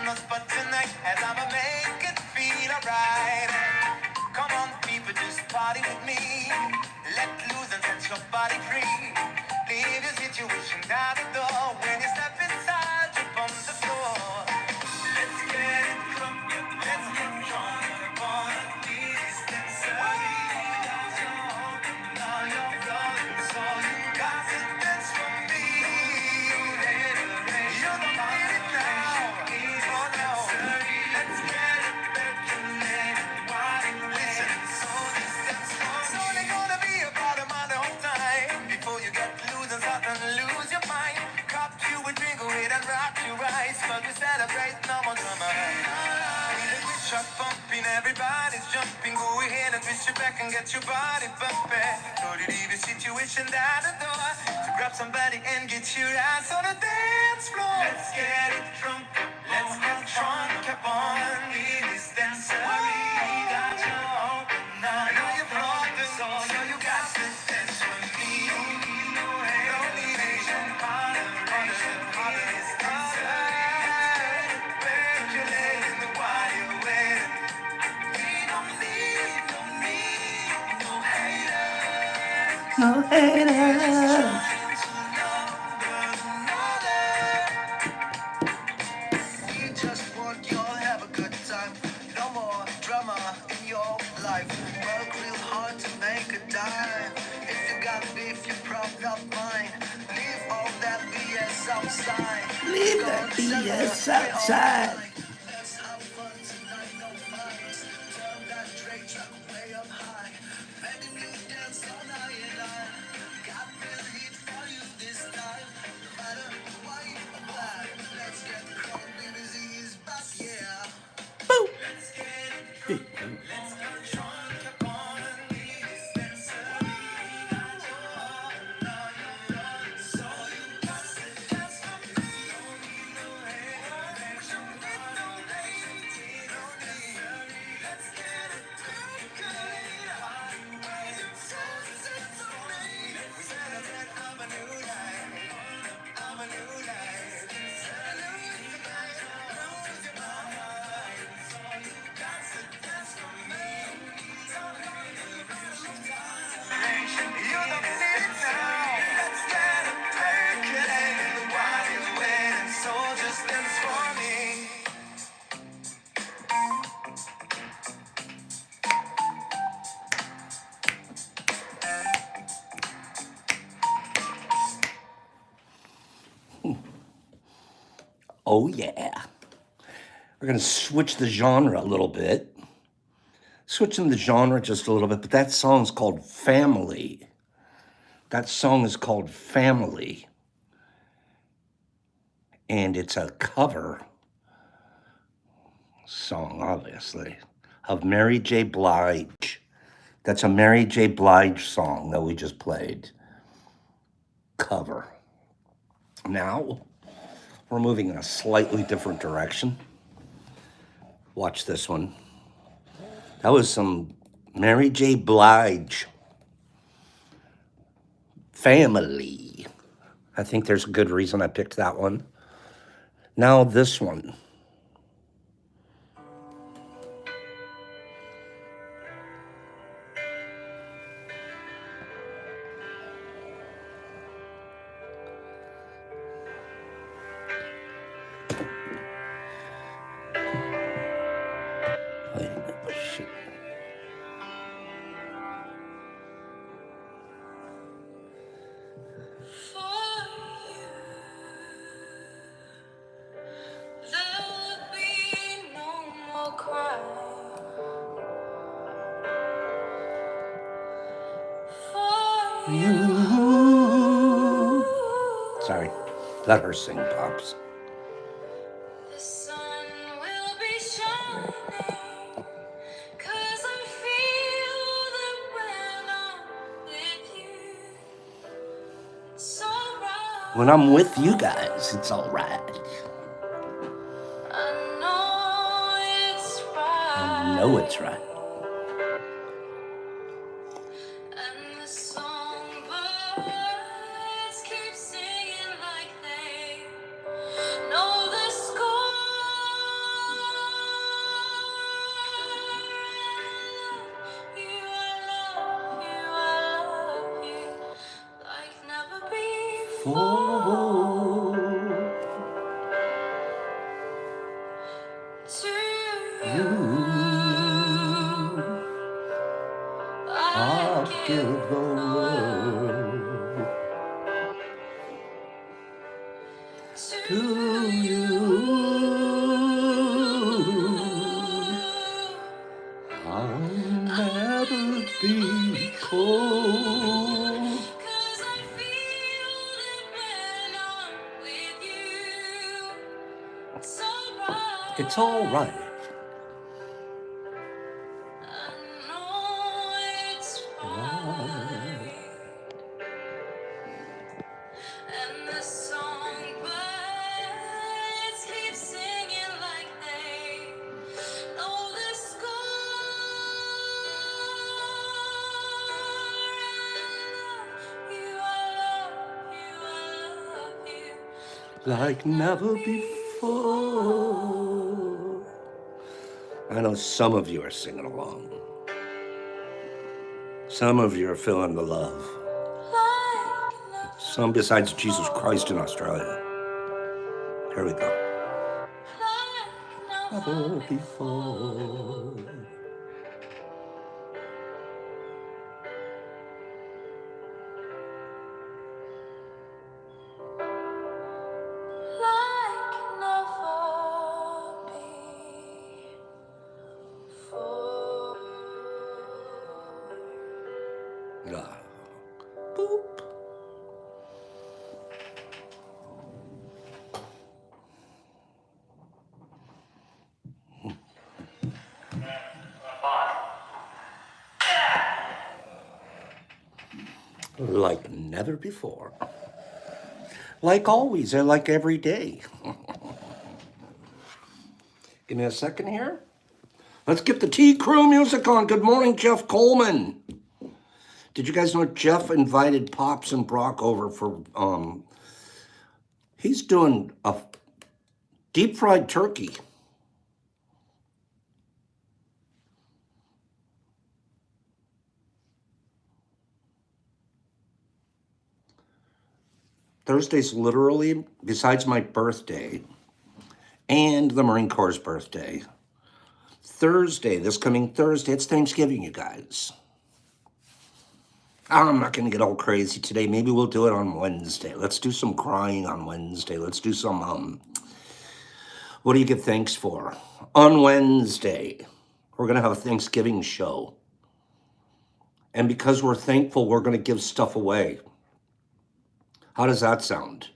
on spot tonight as I'ma make it feel alright. Come on, people, just party with me. Let loose and set your body free. Leave your situation out the door. When you step inside, jump on the floor. Let's get it drunk, let's get drunk on a beach. Let's now you're flowing, so you got to dance for me. You're the minute now. Oh no. Let's get it percolated. Listen, so this dance for me. It's only gonna be about a matter of time before you get loose and start to lose your mind. Cop you a drink with and rock your eyes, 'cause we celebrate no more drama. Truck bumping, everybody's jumping. Go ahead and twist your back and get your body bumping. Totally leave your situation down the door. So grab somebody and get your ass on the dance floor. Let's get it drunk, let's get drunk. Come on, leave this dancer. Got you open now. I know you're floating, so you got to dance with me. Don't need Asian holleration, this dancer. Percolating the while you're waiting. No haters. We just want you all have a good time. No more drama in your life. Work real hard to make a dime. If you got beef, you probably not mine. Leave all that BS outside. Leave that BS outside. Let's have fun tonight, no fights. Turn that Drake truck way up high. Making you dance all night and I got real heat for you this time. No matter white or black, let's get crunk, BBC is back, yeah. Boo! Let's get it drunk, let's get drunk upon this dancer. So you got to dance for me. Don't need no action, need no lady, no need. Let's get it percolated. So dance for me. We celebrate of a new life, of a new life. Celebrate the night, lose your mind. So you got to dance for me. Don't know you lose time. You don't need it now. Let's get it percolated while you're waiting. So just dance for me. Oh yeah. We're gonna switch the genre a little bit. Switching the genre just a little bit, but that song's called Family. That song is called Family. And it's a cover song, obviously, of Mary J. Blige. That's a Mary J. Blige song that we just played. Cover. Now, we're moving in a slightly different direction. Watch this one. That was some Mary J. Blige. Family. I think there's a good reason I picked that one. Now this one. Wait a minute, shit. You. Sorry, let her sing, Pops. The sun will be shining, 'cause I feel that when I'm with you, it's alright. When I'm with you guys, it's all right. I know it's right. I know it's right. And the songbirds keep singing like they know the score. give the world to you. I'll never be cold. 'Cause I feel that when I'm with you, it's alright. It's all right. I know it's right. And the songbirds keep singing like they know the score. I love you, Like never before. I know some of you are singing along. Some of you are feeling the love. like Some besides Jesus Christ in Australia. Here we go. Never before. Ah. Boop. Like never before. Like always, and like every day. Give me a second here. Let's get the Tea Crew music on. Good morning, Jeff Coleman. Did you guys know Jeff invited Pops and Brock over for, he's doing a deep fried turkey. Thursday's literally, besides my birthday and the Marine Corps' birthday, Thursday, this coming Thursday, it's Thanksgiving, you guys. I'm not going to get all crazy today. Maybe we'll do it on Wednesday. Let's do some crying on Wednesday. Let's do some, what do you give thanks for? On Wednesday, we're going to have a Thanksgiving show. And because we're thankful, we're going to give stuff away. How does that sound?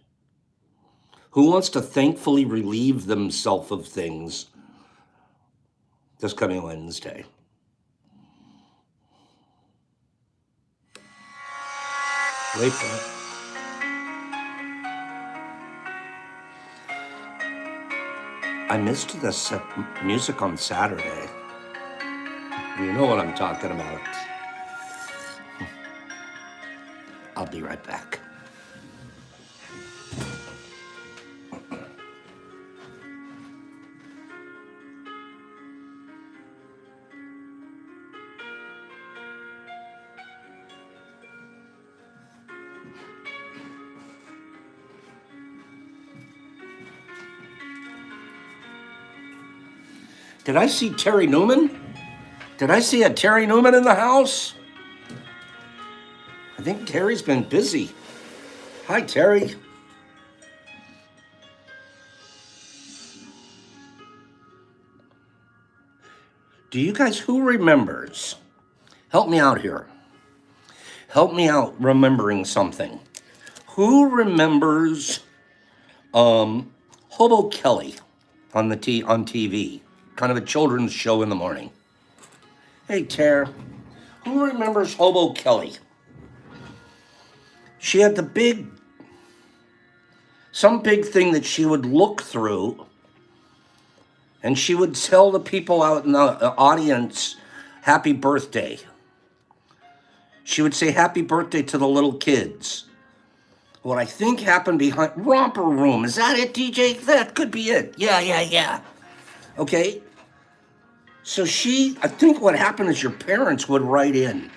Who wants to thankfully relieve themselves of things this coming Wednesday? Wait for it. I missed this music on Saturday. You know what I'm talking about. I'll be right back. Did I see Terry Newman? Did I see a Terry Newman in the house? I think Terry's been busy. Hi, Terry. Do you guys, who remembers? Help me out here. Help me out remembering something. Who remembers Hobo Kelly on TV? Kind of a children's show in the morning. Hey, Tara, who remembers Hobo Kelly? She had some big thing that she would look through, and she would tell the people out in the audience, happy birthday. She would say happy birthday to the little kids. What I think happened behind Romper Room, is that it, DJ? That could be it. Yeah. Okay, so I think what happened is your parents would write in.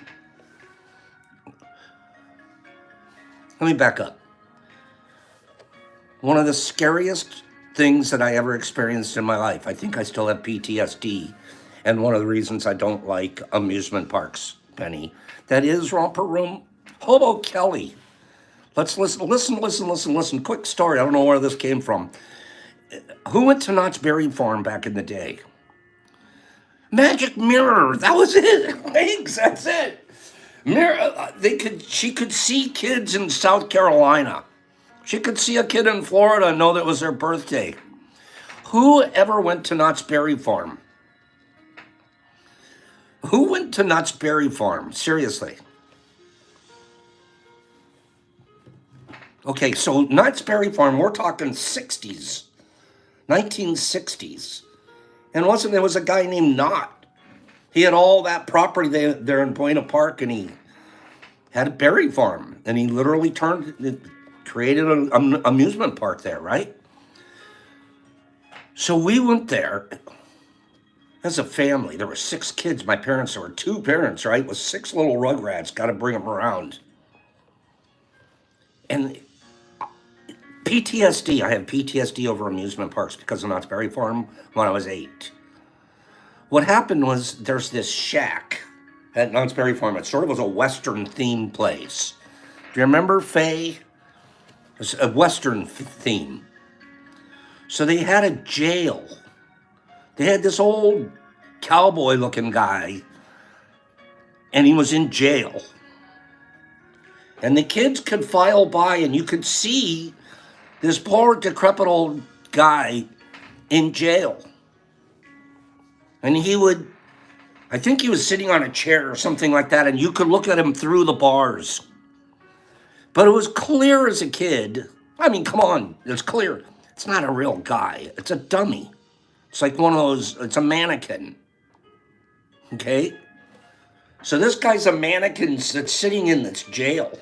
Let me back up. One of the scariest things that I ever experienced in my life, I think I still have PTSD, and one of the reasons I don't like amusement parks Penny. That is Romper Room. Hobo Kelly. Let's listen. Quick story. I don't know where this came from. Who went to Knott's Berry Farm back in the day? Magic Mirror. That was it. Thanks. That's it. Mirror. She could see kids in South Carolina. She could see a kid in Florida and know that it was their birthday. Who ever went to Knott's Berry Farm? Who went to Knott's Berry Farm? Seriously. Okay, so Knott's Berry Farm, we're talking 60s, 1960s. And there was a guy named Knott. He had all that property there in Buena Park, and he had a berry farm. And he literally created an amusement park there, right? So we went there as a family. There were 6 kids. There were 2 parents, right? With 6 little rugrats. Got to bring them around. And PTSD. I have PTSD over amusement parks because of Knott's Berry Farm when I was 8. What happened was there's this shack at Knott's Berry Farm. It sort of was a Western themed place. Do you remember Faye? It was a Western theme. So they had a jail. They had this old cowboy-looking guy, and he was in jail. And the kids could file by, and you could see this poor, decrepit old guy in jail. And I think he was sitting on a chair or something like that, and you could look at him through the bars. But it was clear as a kid. I mean, come on, it's clear. It's not a real guy. It's a dummy. It's like one of those, it's a mannequin. Okay? So this guy's a mannequin that's sitting in this jail.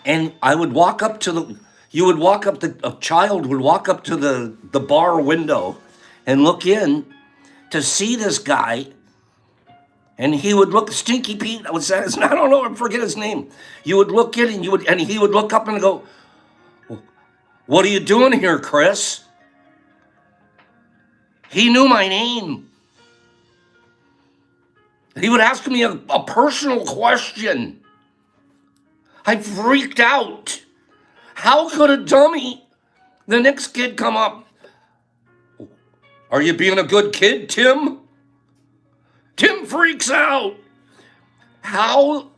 And a child would walk up to the bar window and look in to see this guy. And he would look, Stinky Pete, I don't know, I forget his name. You would look in and he would look up and go, "What are you doing here, Chris?" He knew my name. He would ask me a personal question. I freaked out. How could a dummy, the next kid come up? "Are you being a good kid, Tim?" Tim freaks out. How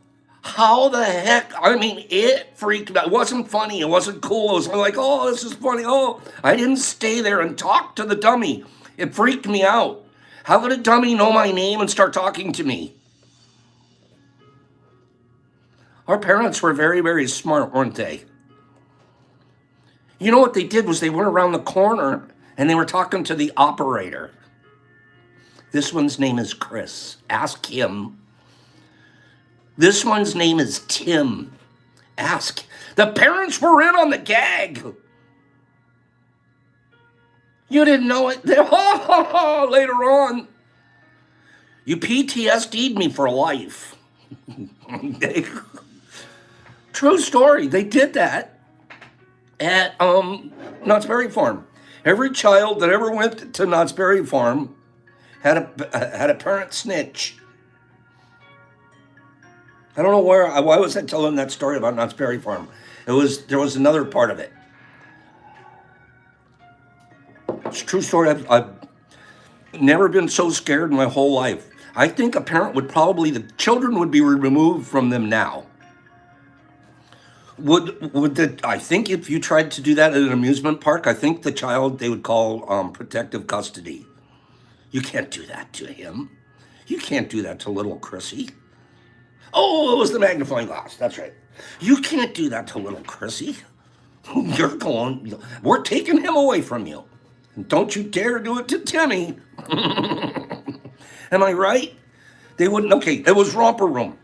the heck? I mean, it freaked out. It wasn't funny. It wasn't cool. It was like, oh, this is funny. Oh, I didn't stay there and talk to the dummy. It freaked me out. How could a dummy know my name and start talking to me? Our parents were very, very smart, weren't they? You know what they did was they went around the corner and they were talking to the operator. This one's name is Chris. Ask him. This one's name is Tim. Ask. The parents were in on the gag. You didn't know it. Later on. You PTSD'd me for life. True story. They did that at Knott's Berry Farm. Every child that ever went to Knott's Berry Farm had a parent snitch. I don't know why was I telling that story about Knott's Berry Farm? There was another part of it. It's a true story. I've never been so scared in my whole life. I think a parent the children would be removed from them now. I think if you tried to do that at an amusement park, I think the child they would call protective custody. You can't do that to him. You can't do that to little Chrissy. Oh, it was the magnifying glass. That's right. You can't do that to little Chrissy. We're taking him away from you. And don't you dare do it to Timmy. Am I right? They wouldn't. Okay, it was Romper Room.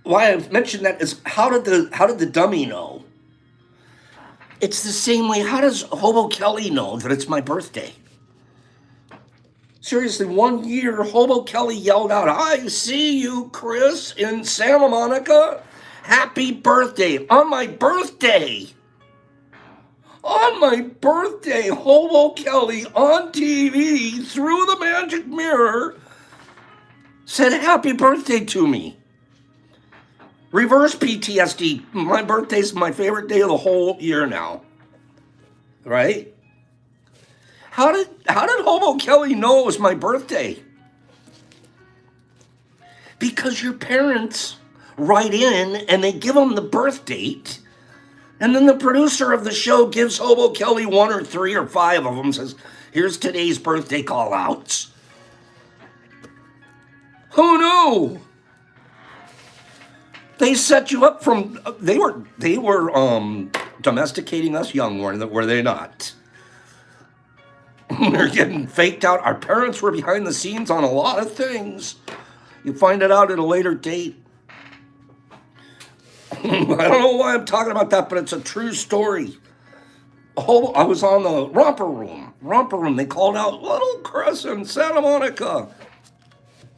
Why I've mentioned that is how did the dummy know? It's the same way. How does Hobo Kelly know that it's my birthday? Seriously, one year, Hobo Kelly yelled out, "I see you, Chris, in Santa Monica. Happy birthday." On my birthday. On my birthday, Hobo Kelly on TV through the magic mirror said happy birthday to me. Reverse PTSD. My birthday's my favorite day of the whole year now. Right? How did Hobo Kelly know it was my birthday? Because your parents write in and they give them the birth date, and then the producer of the show gives Hobo Kelly 1 or 3 or 5 of them, says, here's today's birthday call outs. Who knew? They set you up from they were domesticating us young, were they not? They're getting faked out. Our parents were behind the scenes on a lot of things. You find it out at a later date. I don't know why I'm talking about that, but it's a true story. Oh, I was on the romper room. They called out Little Chris in Santa Monica.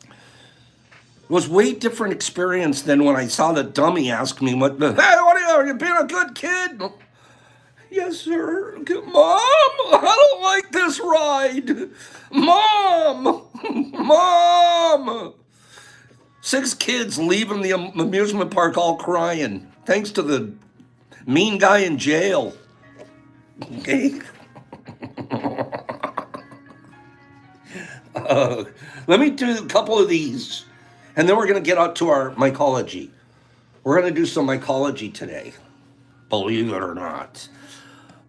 It was way different experience than when I saw the dummy ask me, hey, what are you being a good kid? Yes, sir. Mom, I don't like this ride. Mom. 6 kids leaving the amusement park all crying, thanks to the mean guy in jail. Okay? Let me do a couple of these, and then we're going to get out to our mycology. We're going to do some mycology today, believe it or not.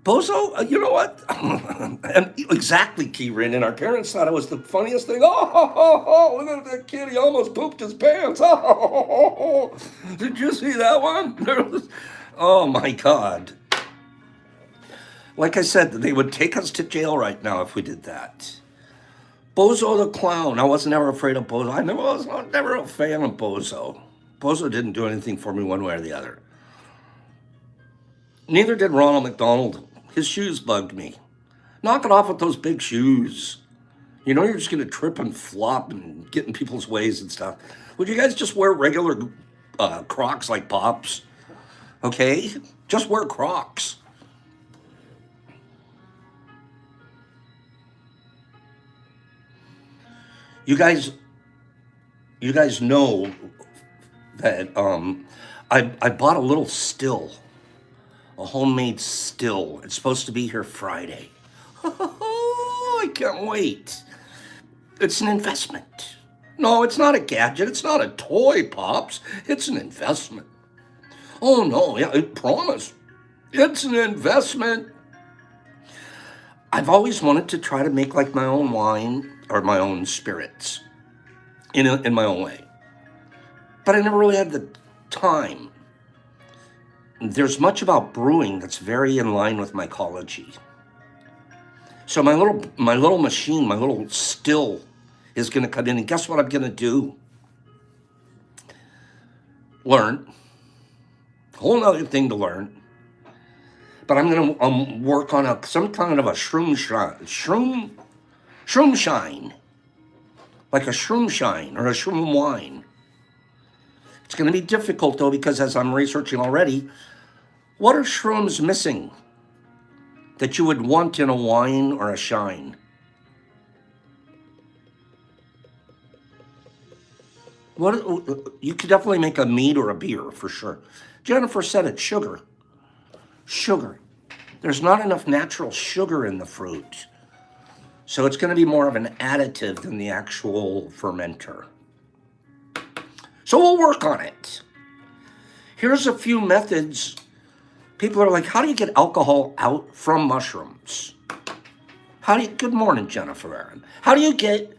Bozo, you know what? And exactly, Kieran. And our parents thought it was the funniest thing. Oh, look at that kid. He almost pooped his pants. Oh, did you see that one? Oh, my God. Like I said, they would take us to jail right now if we did that. Bozo the clown. I wasn't ever afraid of Bozo. I was never a fan of Bozo. Bozo didn't do anything for me one way or the other. Neither did Ronald McDonald. His shoes bugged me. Knock it off with those big shoes. You know you're just going to trip and flop and get in people's ways and stuff. Would you guys just wear regular Crocs like Pops? Okay? Just wear Crocs. You guys know that I bought a little still. A homemade still. It's supposed to be here Friday. I can't wait. It's an investment. No, it's not a gadget. It's not a toy, Pops. It's an investment. Oh, no. Yeah, I promise. It's an investment. I've always wanted to try to make like my own wine or my own spirits in my own way. But I never really had the time. There's much about brewing that's very in line with mycology. So my little machine, my little still is going to come in, and guess what I'm going to do? Learn. Whole other thing to learn. But I'm going to work on some kind of a shroom shine. Like a shroom shine or a shroom wine. It's going to be difficult, though, because as I'm researching already, what are shrooms missing that you would want in a wine or a shine? You could definitely make a mead or a beer for sure. Jennifer said it, sugar. Sugar. There's not enough natural sugar in the fruit. So it's going to be more of an additive than the actual fermenter. So we'll work on it. Here's a few methods. People are like, how do you get alcohol out from mushrooms? Good morning, Jennifer Aaron. How do you get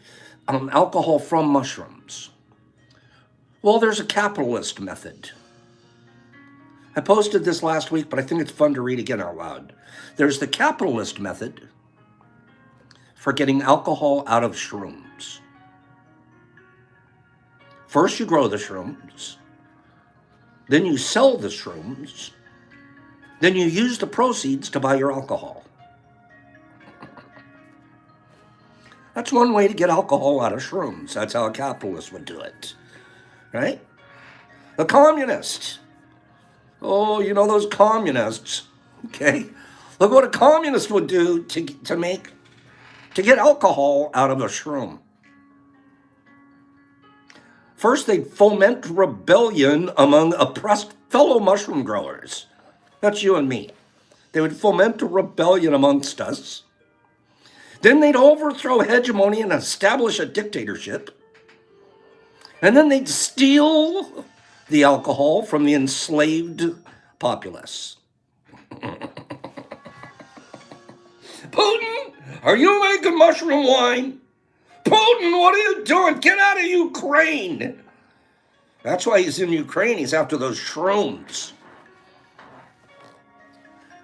alcohol from mushrooms? Well, there's a capitalist method. I posted this last week, but I think it's fun to read again out loud. There's the capitalist method for getting alcohol out of shrooms. First, you grow the shrooms. Then you sell the shrooms. Then you use the proceeds to buy your alcohol. That's one way to get alcohol out of shrooms. That's how a capitalist would do it. Right? A communist. Oh, you know those communists. Okay? Look what a communist would do to get alcohol out of a shroom. First, they'd foment rebellion among oppressed fellow mushroom growers. That's you and me. They would foment a rebellion amongst us. Then they'd overthrow hegemony and establish a dictatorship. And then they'd steal the alcohol from the enslaved populace. Putin, are you making mushroom wine? Putin, what are you doing? Get out of Ukraine. That's why he's in Ukraine. He's after those shrooms.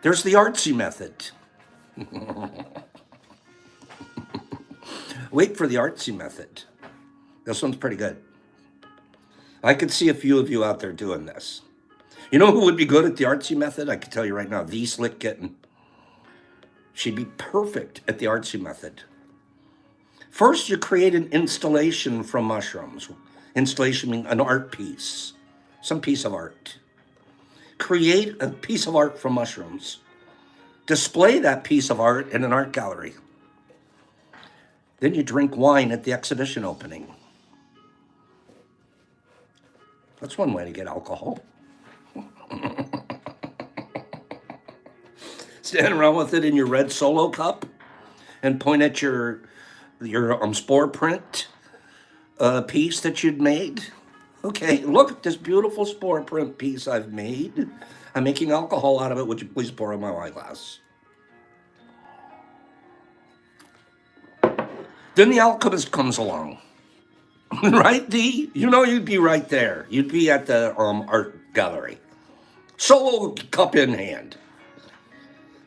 There's the artsy method. Wait for the artsy method. This one's pretty good. I could see a few of you out there doing this. You know who would be good at the artsy method? I can tell you right now, the Slick Kitten. She'd be perfect at the artsy method. First, you create an installation from mushrooms. Installation means an art piece, some piece of art. Create a piece of art from mushrooms. Display that piece of art in an art gallery. Then you drink wine at the exhibition opening. That's one way to get alcohol. Stand around with it in your red Solo cup and point at your spore print piece that you'd made. Okay, look at this beautiful spore print piece I've made. I'm making alcohol out of it. Would you please pour in my wine glass? Then the alchemist comes along. Right, D? You know you'd be right there. You'd be at the art gallery. Solo cup in hand.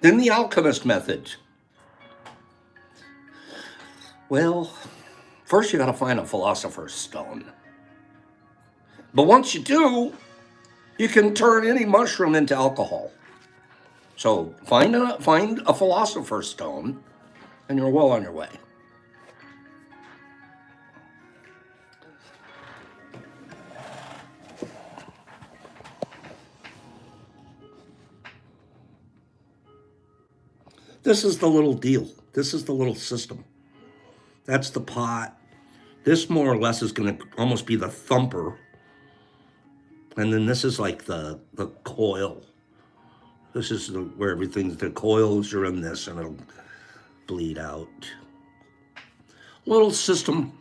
Then the alchemist method. Well, first you gotta find a philosopher's stone. But once you do, you can turn any mushroom into alcohol. So find a philosopher's stone, and you're well on your way. This is the little deal. This is the little system. That's the pot. This more or less is going to almost be the thumper. And then this is like the coil. This is where the coils are in this and it'll bleed out. Little system.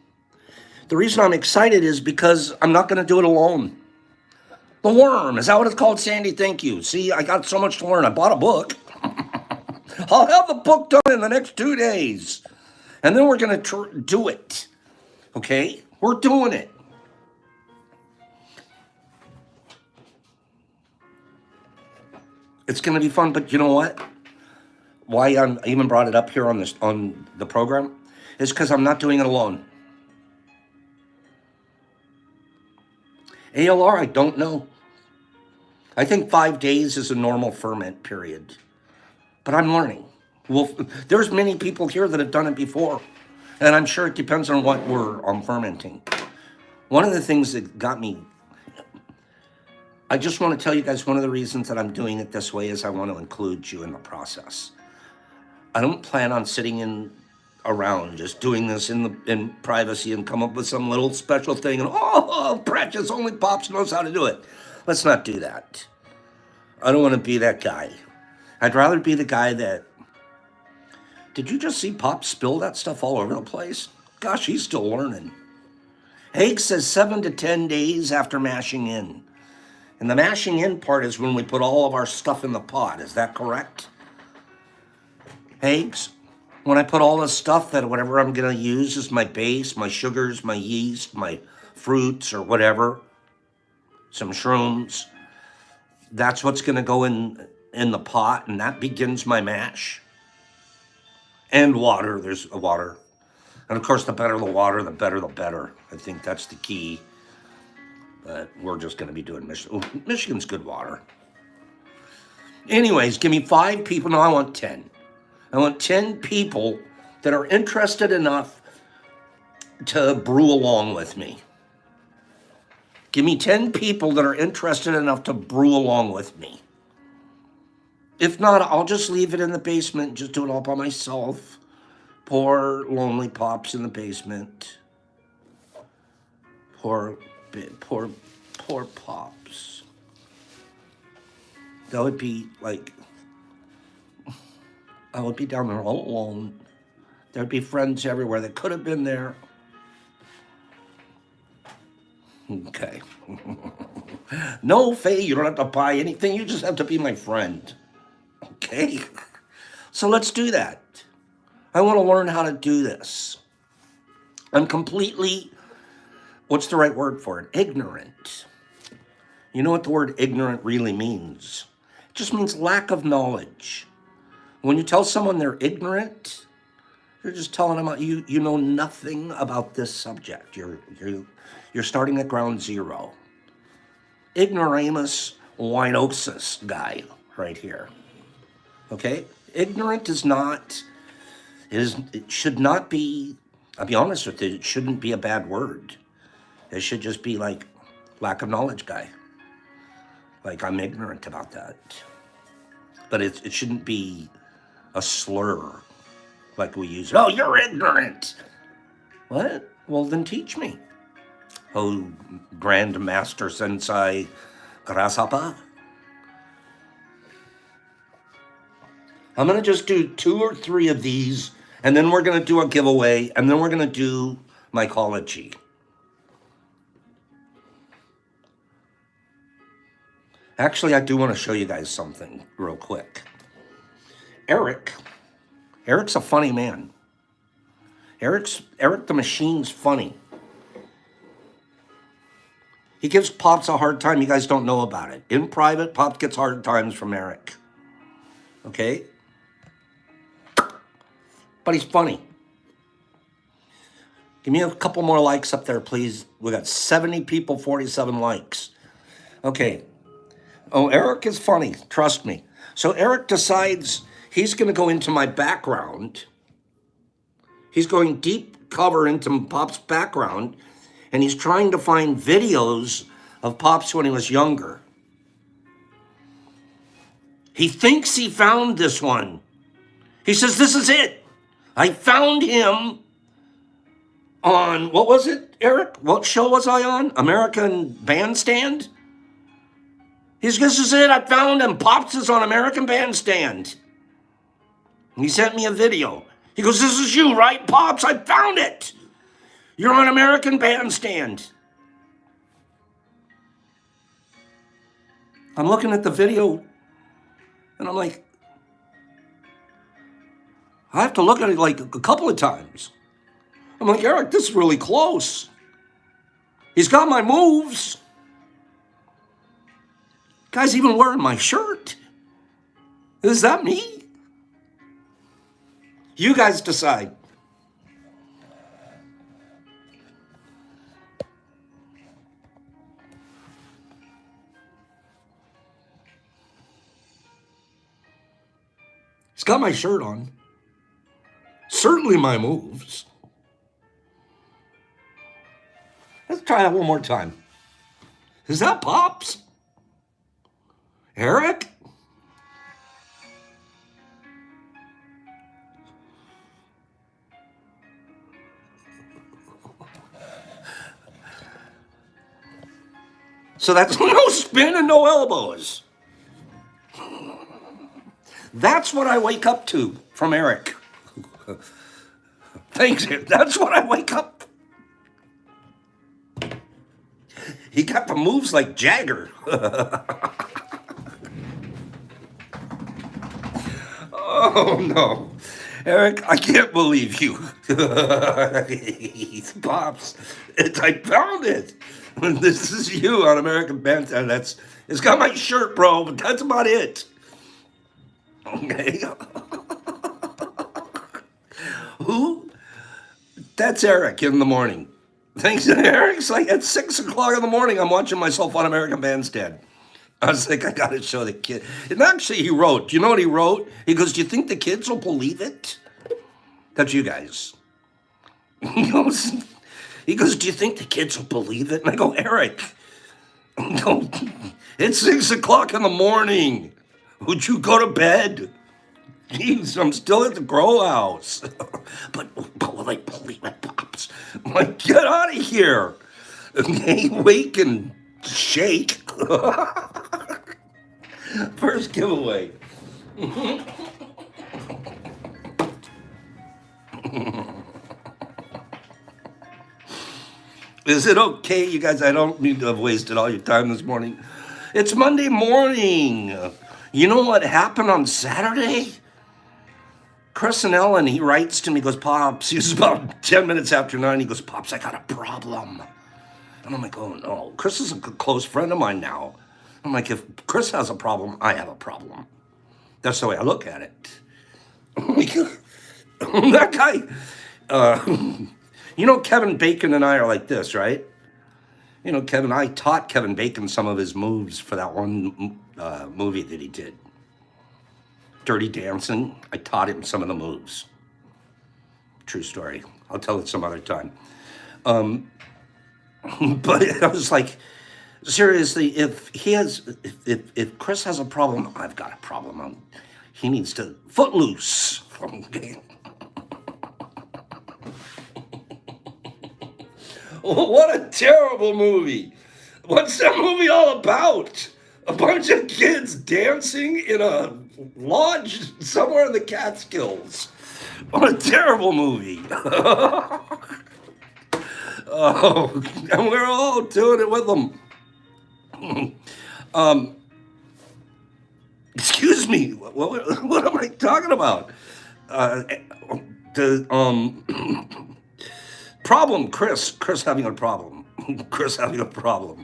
The reason I'm excited is because I'm not going to do it alone. The Worm, is that what it's called, Sandy? Thank you. See, I got so much to learn. I bought a book. I'll have the book done in the next 2 days. And then we're going to do it. Okay? We're doing it. It's going to be fun, but you know what? Why I even brought it up here on the program is because I'm not doing it alone. ALR, I don't know. I think 5 days is a normal ferment period. But I'm learning. Well, there's many people here that have done it before. And I'm sure it depends on what we're fermenting. One of the things that got me... I just want to tell you guys one of the reasons that I'm doing it this way is I want to include you in the process. I don't plan on sitting around just doing this in privacy and come up with some little special thing and, Precious, only Pops knows how to do it. Let's not do that. I don't want to be that guy. I'd rather be the guy that... Did you just see Pop spill that stuff all over the place? Gosh, he's still learning. Haig says 7 to 10 days after mashing in. And the mashing in part is when we put all of our stuff in the pot. Is that correct? Haigs, when I put all the stuff that whatever I'm going to use is my base, my sugars, my yeast, my fruits or whatever, some shrooms, that's what's going to go in the pot, and that begins my mash. And water, there's water. And of course, the better the water, the better the better. I think that's the key. But we're just going to be doing Michigan. Michigan's good water. Anyways, give me 5 people. No, I want 10. I want 10 people that are interested enough to brew along with me. Give me 10 people that are interested enough to brew along with me. If not, I'll just leave it in the basement and just do it all by myself. Poor lonely Pops in the basement. Poor Poor Pops. That would be like, I would be down there all alone. There'd be friends everywhere that could have been there. Okay. No, Faye, you don't have to buy anything. You just have to be my friend. Okay? So let's do that. I want to learn how to do this. I'm completely, what's the right word for it? Ignorant. You know what the word ignorant really means? It just means lack of knowledge. When you tell someone they're ignorant, you're just telling them you know nothing about this subject. You're starting at ground zero. Ignoramus winosus guy right here. Okay? Ignorant is not, it should not be, I'll be honest with you, it shouldn't be a bad word. It should just be like lack of knowledge guy. Like I'm ignorant about that. But it shouldn't be a slur like we use. Oh, you're ignorant. What? Well, then teach me. Oh, Grandmaster Sensei Grasshopper. I'm going to just do 2 or 3 of these, and then we're going to do a giveaway, and then we're going to do mycology. Actually, I do want to show you guys something real quick. Eric's a funny man. Eric the Machine's funny. He gives Pops a hard time. You guys don't know about it. In private, Pops gets hard times from Eric. Okay? But he's funny. Give me a couple more likes up there, please. We got 70 people, 47 likes. Okay. Oh, Eric is funny. Trust me. So Eric decides he's going to go into my background. He's going deep cover into Pop's background. And he's trying to find videos of Pops when he was younger. He thinks he found this one. He says, this is it. I found him on, what was it, Eric? What show was I on? American Bandstand? He says, this is it. I found him. Pops is on American Bandstand. And he sent me a video. He goes, this is you, right, Pops? I found it. You're on American Bandstand. I'm looking at the video, and I'm like, I have to look at it like a couple of times. I'm like, Eric, this is really close. He's got my moves. Guy's even wearing my shirt. Is that me? You guys decide. He's got my shirt on. Certainly my moves. Let's try that one more time. Is that Pops? Eric? So that's no spin and no elbows. That's what I wake up to from Eric. Thanks. That's what I wake up. He got the moves like Jagger. Oh, no. Eric, I can't believe you. Pops, I found it. This is you on American Bandstand. It's got my shirt, bro, but that's about it. Okay. Who? That's Eric in the morning. Thanks to Eric's like at 6 o'clock in the morning, I'm watching myself on American Bandstand. I was like, I gotta show the kid. And actually he wrote, do you know what he wrote? He goes, do you think the kids will believe it? That's you guys. He goes, do you think the kids will believe it? And I go, Eric, no, it's 6 o'clock in the morning. Would you go to bed? Jeez, I'm still at the grow house. But will they believe it, Pops? I'm like, get out of here. Okay, wake and shake. First giveaway. Is it okay, you guys? I don't mean to have wasted all your time this morning. It's Monday morning. You know what happened on Saturday? Chris and Ellen, he writes to me, goes, Pops, he was about 10 minutes after 9, he goes, Pops, I got a problem. And I'm like, oh no. Chris is a close friend of mine now. I'm like, if Chris has a problem, I have a problem. That's the way I look at it. That guy, you know, Kevin Bacon and I are like this, right? You know, I taught Kevin Bacon some of his moves for that one movie that he did. Dirty Dancing. I taught him some of the moves. True story. I'll tell it some other time. But I was like, seriously, if Chris has a problem, I've got a problem. He needs to Footloose. Okay. What a terrible movie. What's that movie all about? A bunch of kids dancing in a lodge somewhere in the Catskills. What a terrible movie. Oh, and we're all doing it with them. Excuse me. What am I talking about? The problem, Chris having a problem. Chris having a problem.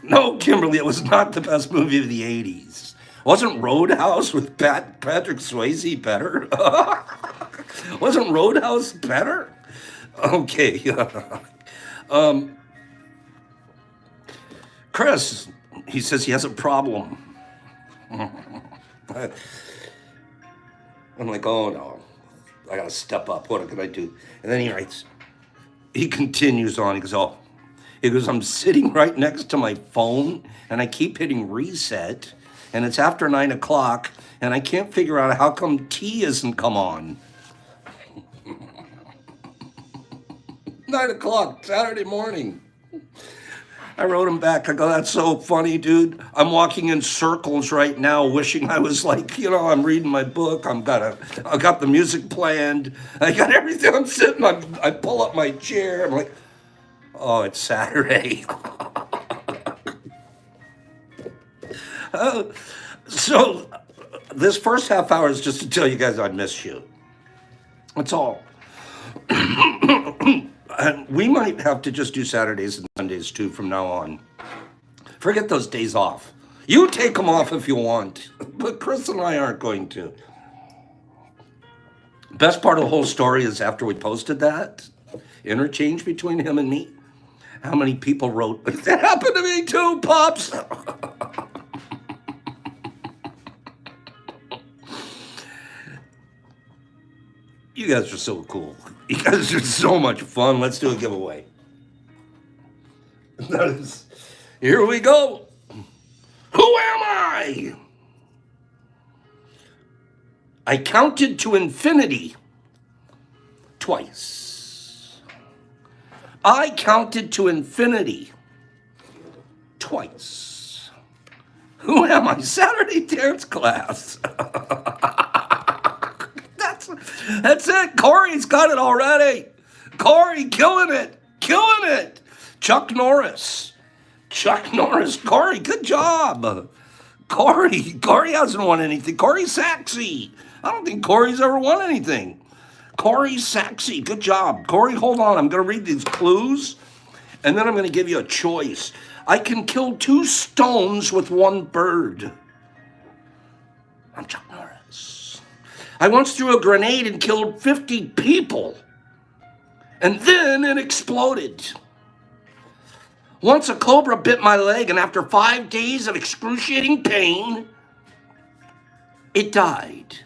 No, Kimberly, it was not the best movie of the 80s. Wasn't Roadhouse with Patrick Swayze better? Wasn't Roadhouse better? Okay. Chris, he says he has a problem. I'm like, oh no, I gotta step up. What can I do? And then he continues on. He goes, I'm sitting right next to my phone and I keep hitting reset and it's after 9 o'clock and I can't figure out how come tea hasn't come on. 9 o'clock, Saturday morning. I wrote him back. I go, that's so funny, dude. I'm walking in circles right now, wishing I was like, you know, I'm reading my book. I got the music planned. I got everything. I'm sitting. I pull up my chair. I'm like, oh, it's Saturday. So this first half hour is just to tell you guys I miss you. That's all. And we might have to just do Saturdays and Sundays too from now on. Forget those days off. You take them off if you want, but Chris and I aren't going to. Best part of the whole story is after we posted that interchange between him and me, how many people wrote, that happened to me too, Pops. You guys are so cool. You guys are so much fun. Let's do a giveaway. Here we go. Who am I? I counted to infinity twice. I counted to infinity twice. Who am I? Saturday dance class. That's it. Corey's got it already. Corey, killing it. Killing it. Chuck Norris. Corey, good job. Corey hasn't won anything. Corey Saxey. I don't think Corey's ever won anything. Corey Saxey, good job. Corey, hold on. I'm going to read these clues, and then I'm going to give you a choice. I can kill 2 stones with 1 bird. I'm Chuck Norris. I once threw a grenade and killed 50 people. And then it exploded. Once a cobra bit my leg, and after 5 days of excruciating pain, it died.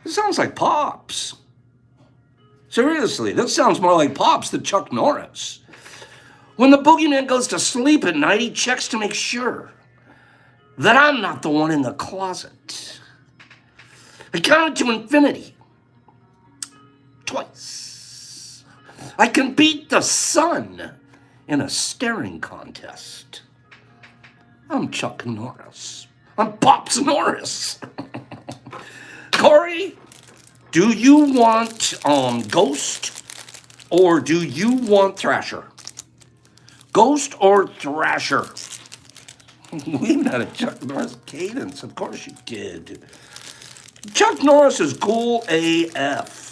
This sounds like Pops. Seriously, this sounds more like Pops than Chuck Norris. When the boogeyman goes to sleep at night, he checks to make sure that I'm not the one in the closet. I counted to infinity twice. I can beat the sun in a staring contest. I'm Chuck Norris. I'm Pops Norris. Corey, do you want Ghost or do you want Thrasher? Ghost or Thrasher? We even had a Chuck Norris cadence. Of course you did. Chuck Norris is cool AF.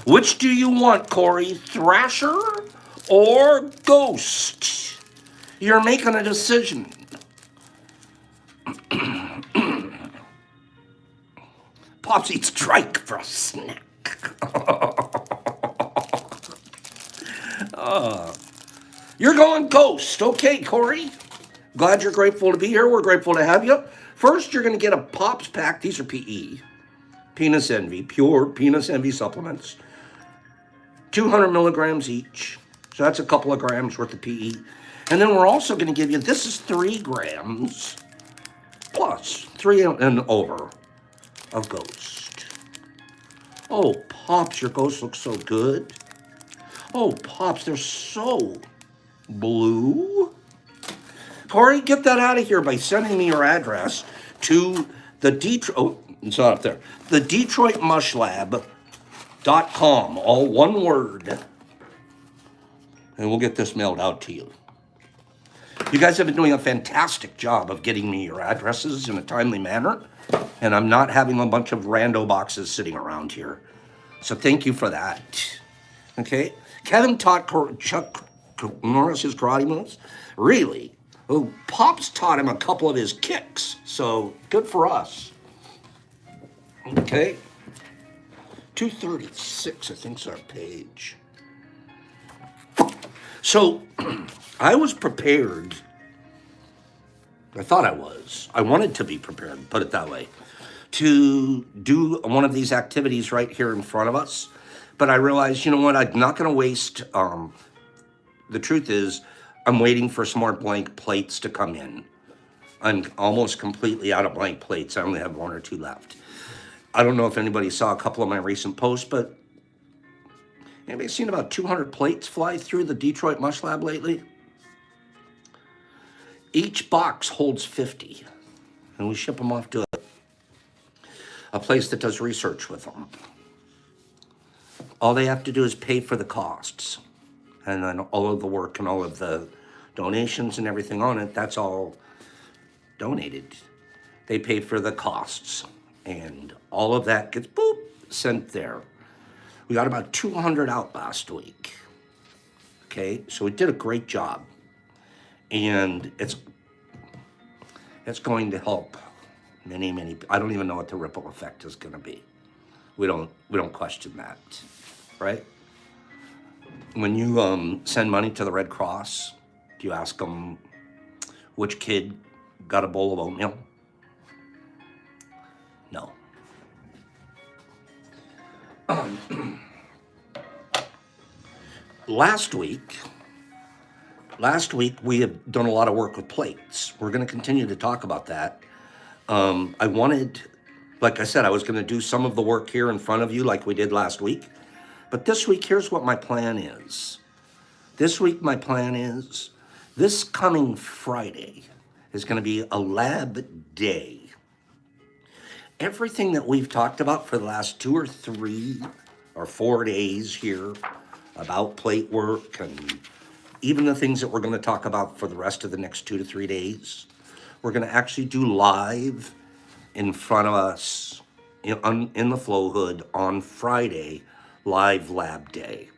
Which do you want, Corey? Thrasher or Ghost? You're making a decision. Pops eats strike for a snack. You're going Ghost. Okay, Corey. Glad you're grateful to be here. We're grateful to have you. First, you're going to get a Pops pack. These are PE. Penis Envy. Pure Penis Envy supplements. 200 milligrams each. So that's a couple of grams worth of PE. And then we're also going to give you, this is 3 grams plus 3 and over of Ghost. Oh, Pops, your Ghost looks so good. Oh, Pops, they're so blue. Corey, get that out of here by sending me your address to the Detroit, oh, it's not up there, the DetroitMushLab.com, all one word. And we'll get this mailed out to you. You guys have been doing a fantastic job of getting me your addresses in a timely manner. And I'm not having a bunch of rando boxes sitting around here. So thank you for that. Okay? Kevin taught Chuck Norris his karate moves. Really? Oh, Pops taught him a couple of his kicks. So good for us. Okay? 236, I think, is our page. So I was prepared. I thought I was. I wanted to be prepared, put it that way, to do one of these activities right here in front of us. But I realized, you know what, I'm not going to waste, the truth is, I'm waiting for some more blank plates to come in. I'm almost completely out of blank plates. I only have 1 or 2 left. I don't know if anybody saw a couple of my recent posts, but anybody seen about 200 plates fly through the Detroit Mush Lab lately? Each box holds 50, and we ship them off to a place that does research with them. All they have to do is pay for the costs, and then all of the work and all of the donations and everything on it, that's all donated. They pay for the costs, and all of that gets, boop, sent there. We got about 200 out last week. Okay, so we did a great job. And it's going to help many, I don't even know what the ripple effect is going to be. We don't question that, right? When you send money to the Red Cross, do you ask them which kid got a bowl of oatmeal? No. Last week, we have done a lot of work with plates. We're going to continue to talk about that. I wanted, like I said, I was going to do some of the work here in front of you like we did last week. But this week, here's what my plan is. This week, my plan is this coming Friday is going to be a lab day. Everything that we've talked about for the last 2 or 3 or 4 days here about plate work and even the things that we're going to talk about for the rest of the next 2 to 3 days, we're going to actually do live in front of us in the flow hood on Friday, live lab day.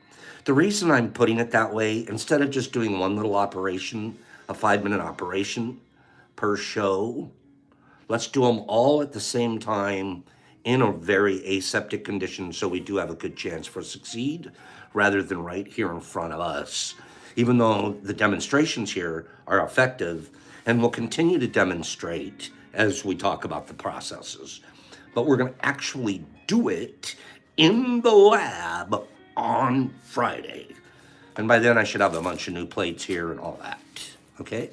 The reason I'm putting it that way, instead of just doing one little operation, a 5-minute operation per show, let's do them all at the same time in a very aseptic condition so we do have a good chance for succeed rather than right here in front of us. Even though the demonstrations here are effective and will continue to demonstrate as we talk about the processes. But we're going to actually do it in the lab on Friday. And by then I should have a bunch of new plates here and all that. Okay?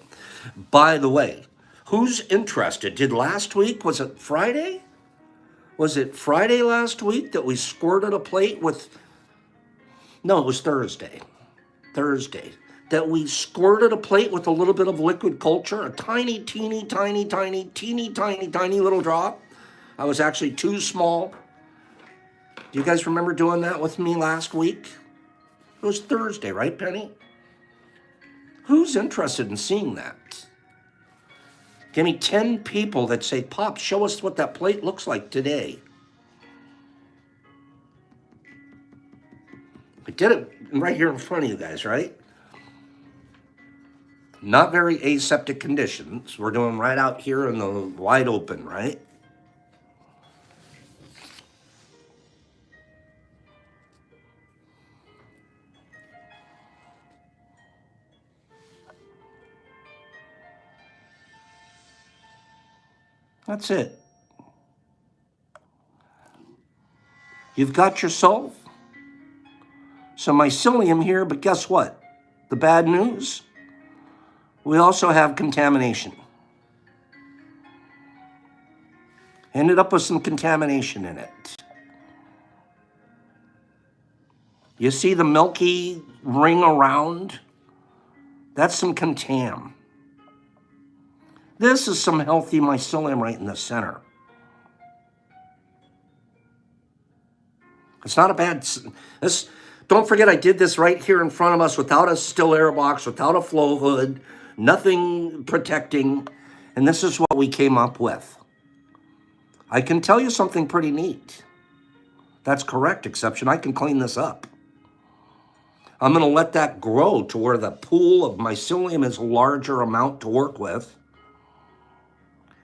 By the way, who's interested? Did last week, was it Friday? Was it Friday last week that we squirted a plate with No, it was Thursday. Thursday. That we squirted a plate with a little bit of liquid culture, a tiny, teeny, tiny, tiny, teeny, tiny, tiny little drop. I was actually too small. Do you guys remember doing that with me last week? It was Thursday, right, Penny? Who's interested in seeing that? Give me 10 people that say, Pop, show us what that plate looks like today. I did it right here in front of you guys, right? Not very aseptic conditions. We're doing right out here in the wide open, right? That's it. You've got yourself some mycelium here, but guess what? The bad news? We also have contamination. Ended up with some contamination in it. You see the milky ring around? That's some contam. This is some healthy mycelium right in the center. It's not a bad, don't forget I did this right here in front of us without a still air box, without a flow hood, nothing protecting, and this is what we came up with. I can tell you something pretty neat. That's correct, exception. I can clean this up. I'm going to let that grow to where the pool of mycelium is a larger amount to work with.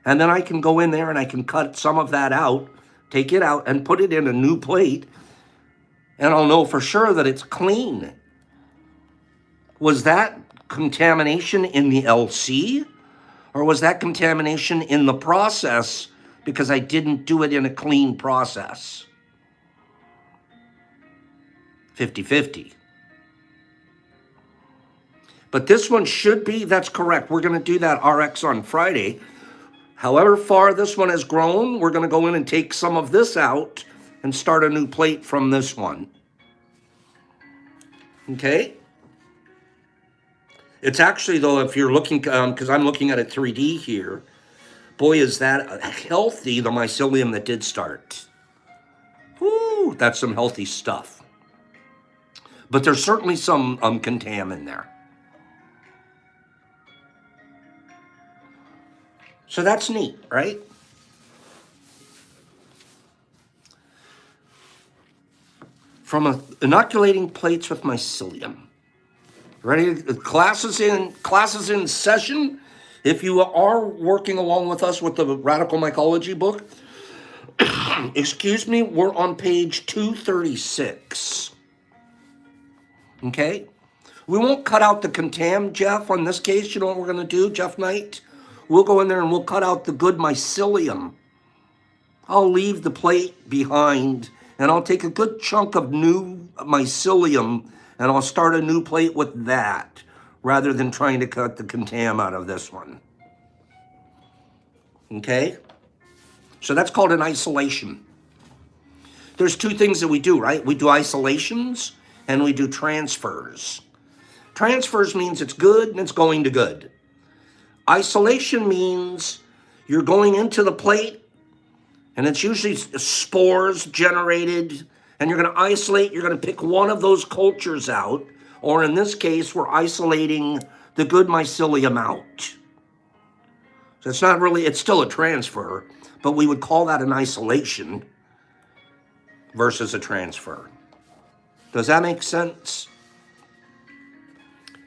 And then I can go in there and I can cut some of that out, take it out, and put it in a new plate. And I'll know for sure that it's clean. Was that contamination in the LC? Or was that contamination in the process because I didn't do it in a clean process? 50-50. But this one should be, that's correct. We're going to do that RX on Friday. However far this one has grown, we're going to go in and take some of this out and start a new plate from this one. Okay? It's actually, though, if you're looking, because I'm looking at it 3D here, boy, is that healthy, the mycelium that did start. Woo, that's some healthy stuff. But there's certainly some contam in there. So that's neat, right? From inoculating plates with mycelium. Ready? Classes in session. If you are working along with us with the Radical Mycology book, excuse me, we're on page 236. Okay? We won't cut out the contam, Jeff, on this case. You know what we're going to do, Jeff Knight? We'll go in there and we'll cut out the good mycelium. I'll leave the plate behind and I'll take a good chunk of new mycelium and I'll start a new plate with that rather than trying to cut the contam out of this one. Okay? So that's called an isolation. There's two things that we do, right? We do isolations and we do transfers. Transfers means it's good and it's going to good. Isolation means you're going into the plate and it's usually spores generated and you're going to isolate, you're going to pick one of those cultures out, or in this case, we're isolating the good mycelium out. So it's not really, it's still a transfer, but we would call that an isolation versus a transfer. Does that make sense?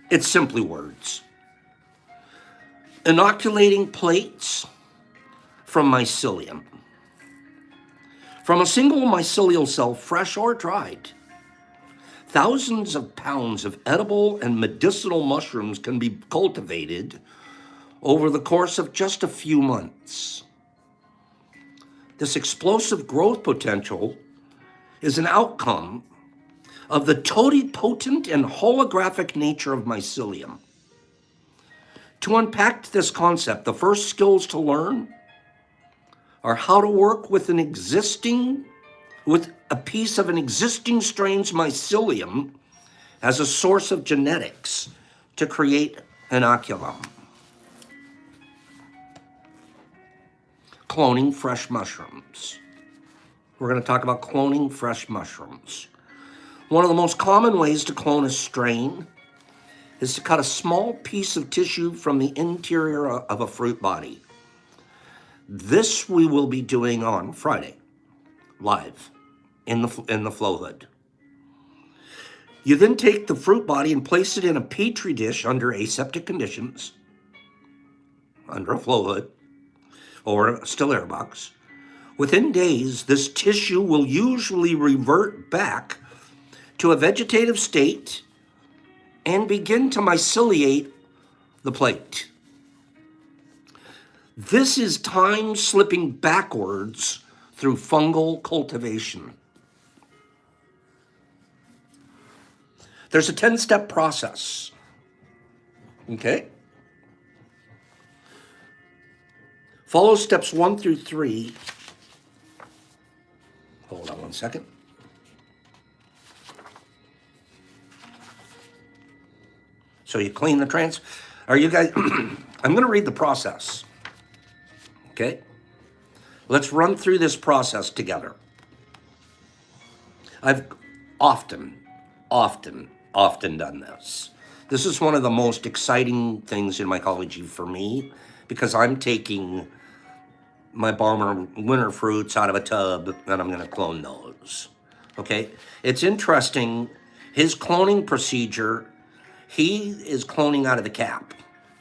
It's simply words. Inoculating plates from mycelium. From a single mycelial cell, fresh or dried, thousands of pounds of edible and medicinal mushrooms can be cultivated over the course of just a few months. This explosive growth potential is an outcome of the totipotent and holographic nature of mycelium. To unpack this concept, the first skills to learn are how to work with a piece of an existing strain's mycelium as a source of genetics to create inoculum. Cloning fresh mushrooms. We're going to talk about cloning fresh mushrooms. One of the most common ways to clone a strain is to cut a small piece of tissue from the interior of a fruit body. This we will be doing on Friday, live, in the flow hood. You then take the fruit body and place it in a petri dish under aseptic conditions, under a flow hood, or a still air box. Within days, this tissue will usually revert back to a vegetative state and begin to myceliate the plate. This is time slipping backwards through fungal cultivation. There's a 10-step process, okay? Follow steps 1 through 3. Hold on one second. So you clean the Are you guys, I'm going to read the process, okay? Let's run through this process together. I've often done this. This is one of the most exciting things in mycology for me because I'm taking my bomber winter fruits out of a tub and I'm going to clone those. Okay? It's interesting. His cloning procedure, he is cloning out of the cap.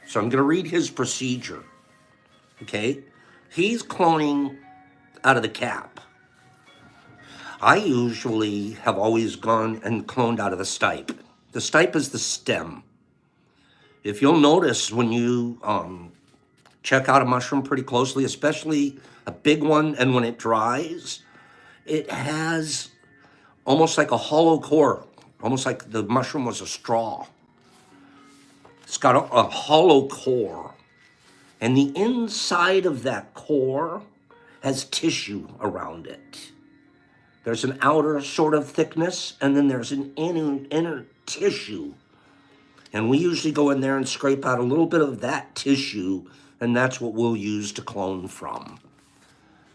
So I'm going to read his procedure. Okay? He's cloning out of the cap. I usually have always gone and cloned out of the stipe. The stipe is the stem. If you'll notice when you check out a mushroom pretty closely, especially a big one, and when it dries, it has almost like a hollow core, almost like the mushroom was a straw. It's got a hollow core, and the inside of that core has tissue around it. There's an outer sort of thickness, and then there's an inner tissue. And we usually go in there and scrape out a little bit of that tissue, and that's what we'll use to clone from.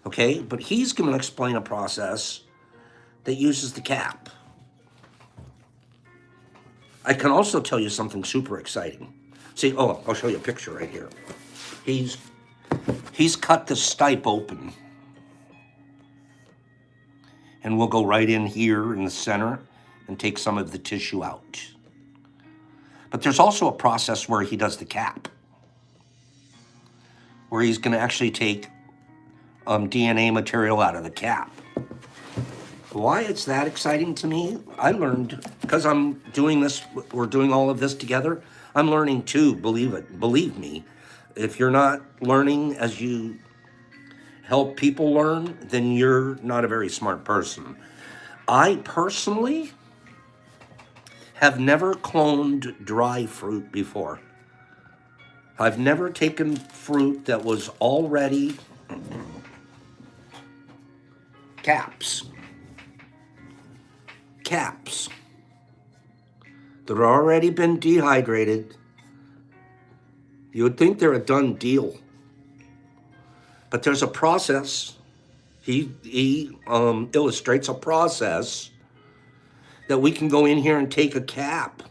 Okay? But he's going to explain a process that uses the cap. I can also tell you something super exciting. See, I'll show you a picture right here. He's cut the stipe open. And we'll go right in here in the center and take some of the tissue out. But there's also a process where he does the cap, where he's going to actually take DNA material out of the cap. Why it's that exciting to me, I learned, because I'm doing this, we're doing all of this together, I'm learning too, believe me. If you're not learning as you help people learn, then you're not a very smart person. I personally have never cloned dry fruit before. I've never taken fruit that was already caps that have already been dehydrated. You would think they're a done deal. But there's a process. He illustrates a process that we can go in here and take a cap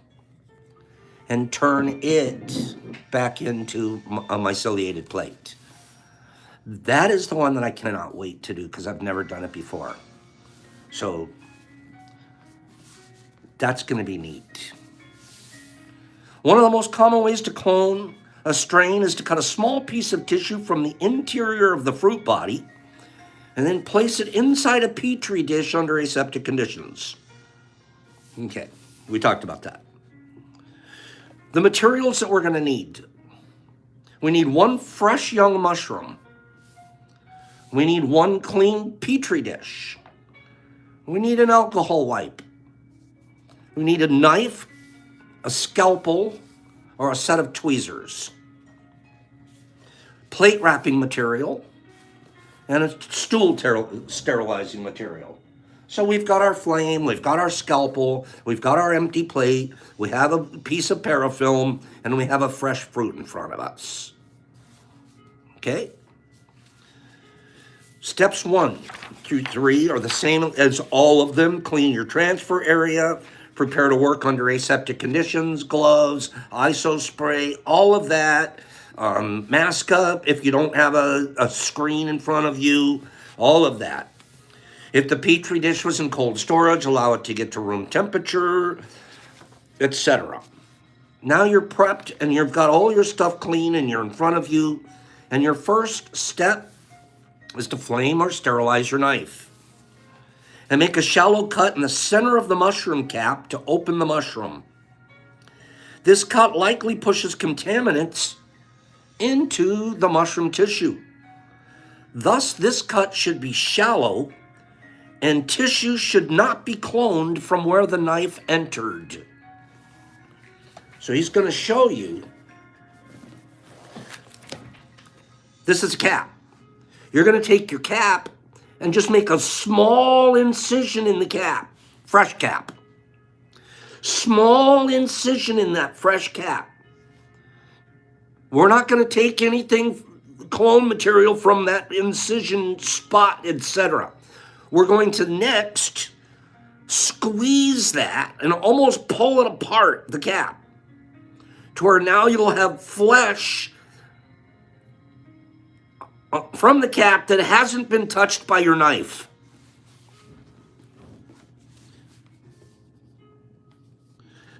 and turn it back into a myceliated plate. That is the one that I cannot wait to do because I've never done it before. So that's going to be neat. One of the most common ways to clone a strain is to cut a small piece of tissue from the interior of the fruit body and then place it inside a petri dish under aseptic conditions. Okay, we talked about that. The materials that we're going to need. We need 1 fresh young mushroom. We need 1 clean petri dish. We need an alcohol wipe. We need a knife, a scalpel, or a set of tweezers. Plate wrapping material, and a stool sterilizing material. So we've got our flame, we've got our scalpel, we've got our empty plate, we have a piece of parafilm, and we have a fresh fruit in front of us. Okay? Steps 1 through 3 are the same as all of them. Clean your transfer area, prepare to work under aseptic conditions, gloves, ISO spray, all of that. Mask up if you don't have a screen in front of you, all of that. If the Petri dish was in cold storage, allow it to get to room temperature, etc. Now you're prepped and you've got all your stuff clean and you're in front of you. And your first step is to flame or sterilize your knife. And make a shallow cut in the center of the mushroom cap to open the mushroom. This cut likely pushes contaminants into the mushroom tissue. Thus, this cut should be shallow and tissue should not be cloned from where the knife entered. So he's going to show you. This is a cap. You're going to take your cap and just make a small incision in the cap, fresh cap. Small incision in that fresh cap. We're not going to take anything, clone material from that incision spot, etc. We're going to next squeeze that and almost pull it apart, the cap, to where now you'll have flesh from the cap that hasn't been touched by your knife.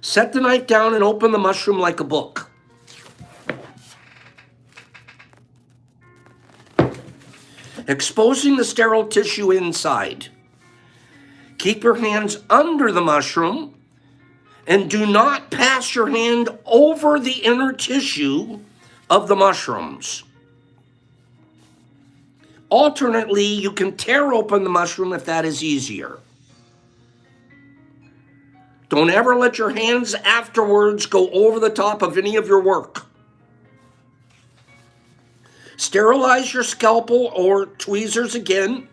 Set the knife down and open the mushroom like a book. Exposing the sterile tissue inside. Keep your hands under the mushroom and do not pass your hand over the inner tissue of the mushrooms. Alternately, you can tear open the mushroom if that is easier. Don't ever let your hands afterwards go over the top of any of your work. Sterilize your scalpel or tweezers again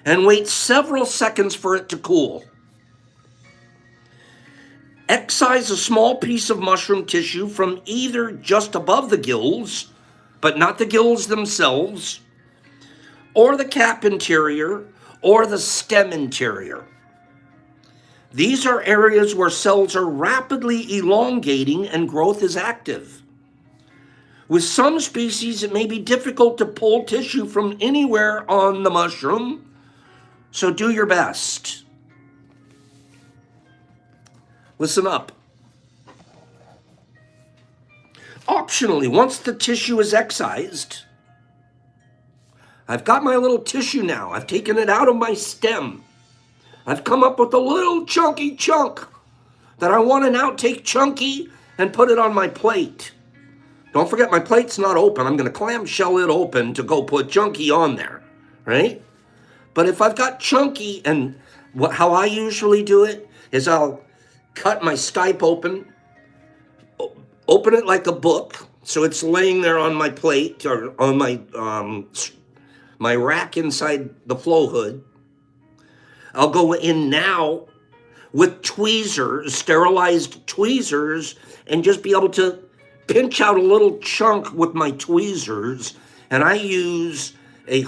and wait several seconds for it to cool. Excise a small piece of mushroom tissue from either just above the gills, but not the gills themselves, or the cap interior, or the stem interior. These are areas where cells are rapidly elongating and growth is active. With some species, it may be difficult to pull tissue from anywhere on the mushroom, so do your best. Listen up. Optionally, once the tissue is excised, I've got my little tissue now. I've taken it out of my stem. I've come up with a little chunky chunk that I want to now take chunky and put it on my plate. Don't forget, my plate's not open. I'm going to clamshell it open to go put chunky on there, right? But if I've got chunky, and how I usually do it is I'll cut my stipe open it like a book, so it's laying there on my plate or on my rack inside the flow hood. I'll go in now with tweezers, sterilized tweezers, and just be able to pinch out a little chunk with my tweezers. And I use a